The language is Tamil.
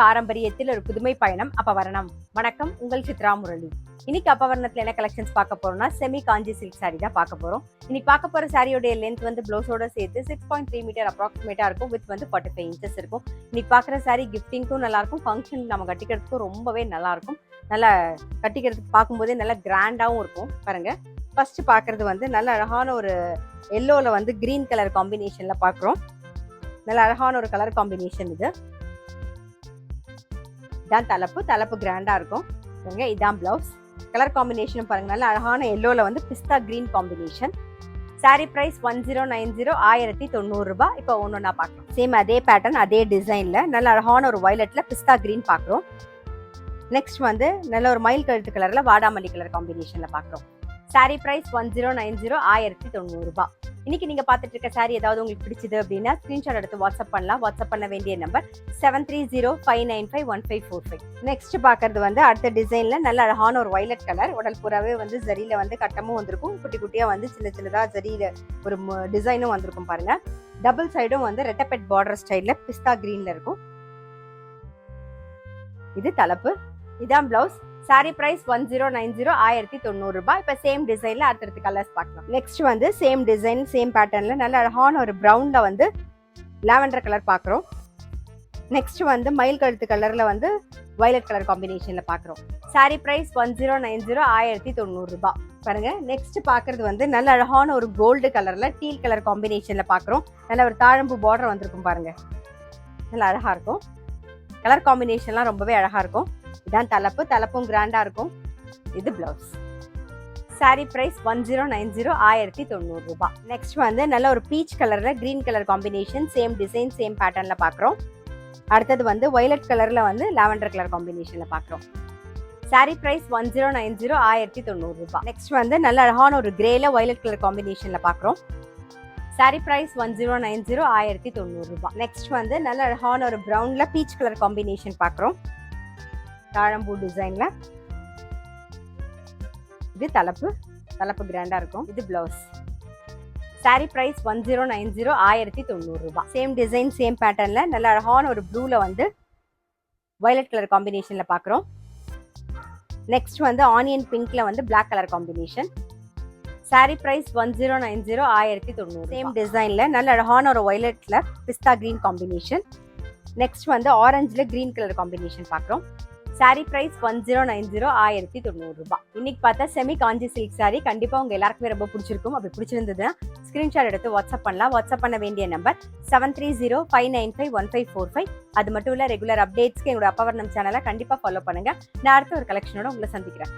பாரம்பரியத்தில் ஒரு புதுமை பயணம் அப்பவரணம். வணக்கம், உங்கள் சித்ரா முரளி. இன்னைக்கு அப்பவரணத்துல என்ன கலெக்ஷன்ஸ் பார்க்க போறோம்னா செமி காஞ்சி சில்க் சாரி தான் பார்க்க போறோம். இன்னைக்கு பார்க்க போற சாரியோட லென்த் வந்து ப்ளவுஸோட சேர்த்து 6.3 மீட்டர் அப்ராக்சிமேட்டா இருக்கும். வித் வந்து 45 இன்ச்சஸ் இருக்கும். இன்னைக்கு பார்க்குற சாரி கிஃப்டிங்க்கும் நல்லா இருக்கும், ஃபங்க்ஷன் நம்ம கட்டிக்கிறதுக்கும் ரொம்பவே நல்லா இருக்கும். நல்லா கட்டிக்கிறதுக்கு பார்க்கும்போதே நல்லா கிராண்டாகவும் இருக்கும். பாருங்க, ஃபர்ஸ்ட் பார்க்கறது வந்து நல்ல அழகான ஒரு எல்லோல வந்து கிரீன் கலர் காம்பினேஷன்ல பார்க்குறோம். நல்ல அழகான ஒரு கலர் காம்பினேஷன் இது. இதான் தலைப்பு கிராண்டா இருக்கும். இதான் பிளவுஸ். கலர் காம்பினேஷன் பாருங்க, நல்ல அழகான எல்லோல வந்து பிஸ்தா கிரீன் காம்பினேஷன். சாரி பிரைஸ் 1090, 1090 ரூபாய். இப்போ ஒன்னொன்னா பார்க்கலாம். சேம் அதே பேட்டர்ன் அதே டிசைன்ல நல்ல அழகான ஒரு வயலட்ல பிஸ்தா கிரீன் பார்க்குறோம். நெக்ஸ்ட் வந்து நல்ல ஒரு மயில் கழுத்து கலர்ல வாடாமல்லி கலர் காம்பினேஷன்ல பார்க்குறோம். சாரி பிரைஸ் 1090, 1090 ரூபாய். இன்னைக்கு நீங்க பார்த்துட்டு இருக்க சாரி ஏதாவது உங்களுக்கு பிடிச்சது அப்படின்னா ஸ்கிரீன்ஷாட் எடுத்து வாட்ஸ்அப் பண்ணலாம். வாட்ஸ்அப் பண்ண வேண்டிய நம்பர் 7305951545. நெக்ஸ்ட் பார்க்கறது வந்து அடுத்த டிசைன்ல நல்ல அழகான ஒரு வயலட் கலர். உடல் பூராவே வந்து ஜரியில வந்து கட்டமும் வந்திருக்கும், குட்டி குட்டியா வந்து சின்ன சின்னதா ஜரியில ஒரு டிசைனும் வந்திருக்கும். பாருங்க, டபுள் சைடும் வந்து ரெட்டப்பெட் பார்டர் ஸ்டைல்ல பிஸ்தா கிரீன்ல இருக்கும். இது தலைப்பு, இதான் பிளவுஸ். சாரி பிரைஸ் 1090, 1090 ரூபாய். இப்ப சேம் டிசைன்ல அடுத்தடுத்து கலர்ஸ் பார்க்கலாம். நெக்ஸ்ட் வந்து சேம் டிசைன் சேம் பேட்டர்ன்ல நல்ல அழகான ஒரு பிரவுன்ல வந்து லாவெண்டர் கலர் பார்க்குறோம். நெக்ஸ்ட் வந்து மயில் கழுத்து கலர்ல வந்து வயலட் கலர் காம்பினேஷன்ல பார்க்குறோம். சாரி பிரைஸ் 1090, 1090 ரூபாய். பாருங்க, நெக்ஸ்ட் பார்க்கறது வந்து நல்ல அழகான ஒரு கோல்டு கலர்ல டீல் கலர் காம்பினேஷன்ல பார்க்குறோம். நல்ல ஒரு தாழம்பு பார்டர் வந்திருக்கும். பாருங்க, நல்ல அழகா இருக்கும். கலர் காம்பினேஷன்லாம் ரொம்பவே அழகா இருக்கும். இதான் தலைப்பும் கிராண்டா இருக்கும். இது பிளவுஸ். சாரி பிரைஸ் 1090, 1090 ரூபாய். நெக்ஸ்ட் வந்து நல்ல ஒரு பீச் கலர்ல green colour combination same design same பேட்டர்ன்ல பார்க்குறோம். அடுத்தது வந்து வயலட் கலர்ல வந்து லாவெண்டர் கலர் காம்பினேஷன்ல பார்க்குறோம். சாரி பிரைஸ் 1090, 1090 ரூபாய். நெக்ஸ்ட் வந்து நல்ல அழகான ஒரு கிரேல வயலட் கலர் காம்பினேஷன்ல பார்க்குறோம். சாரி பிரைஸ் 1090, 1090 ரூபாய். நெக்ஸ்ட் வந்து நல்ல அழகான ஒரு பிரவுன்ல பீச் கலர் காம்பினேஷன் பார்க்குறோம். தாழம்பூ டிசைன்ல. இது தலைப்பு கிராண்டா இருக்கும். இது பிளவுஸ். சாரி பிரைஸ் 1090, 1090 ரூபாய். சேம் டிசைன் சேம் பேட்டர்ன்ல நல்ல அழகான ஒரு ப்ளூல வந்து வயலட் கலர் காம்பினேஷன்ல பார்க்குறோம். நெக்ஸ்ட் வந்து ஆனியன் பிங்க்ல வந்து black colour combination. Sari price 1090, 1090. Same டிசைன்ல நல்ல அழகான ஒரு வயலட்ல பிஸ்தா கிரீன் காம்பினேஷன். நெக்ஸ்ட் வந்து ஆரஞ்சுல கிரீன் கலர் காம்பினேஷன் பார்க்குறோம். சாரி பிரைஸ் 1090, 1090 ரூபாய். இன்னைக்கு பார்த்தா செமி காஞ்சி சில்க் சாரி கண்டிப்பா உங்க எல்லாருக்குமே ரொம்ப பிடிச்சிருக்கும். அப்படி பிடிச்சிருந்ததுன்னா ஸ்கிரீன்ஷாட் எடுத்து வாட்ஸ்அப் பண்ணலாம். வாட்ஸ்அப் பண்ண வேண்டிய நம்பர் 7305951545. அது மட்டும் இல்ல, ரெகுலர் அப்டேட்ஸ்க்கு எங்களோட அப்பவரணம் சேனலை கண்டிப்பா ஃபாலோ பண்ணுங்க. நான் அடுத்த ஒரு கலெக்ஷனோட உங்களை சந்திக்கிறேன்.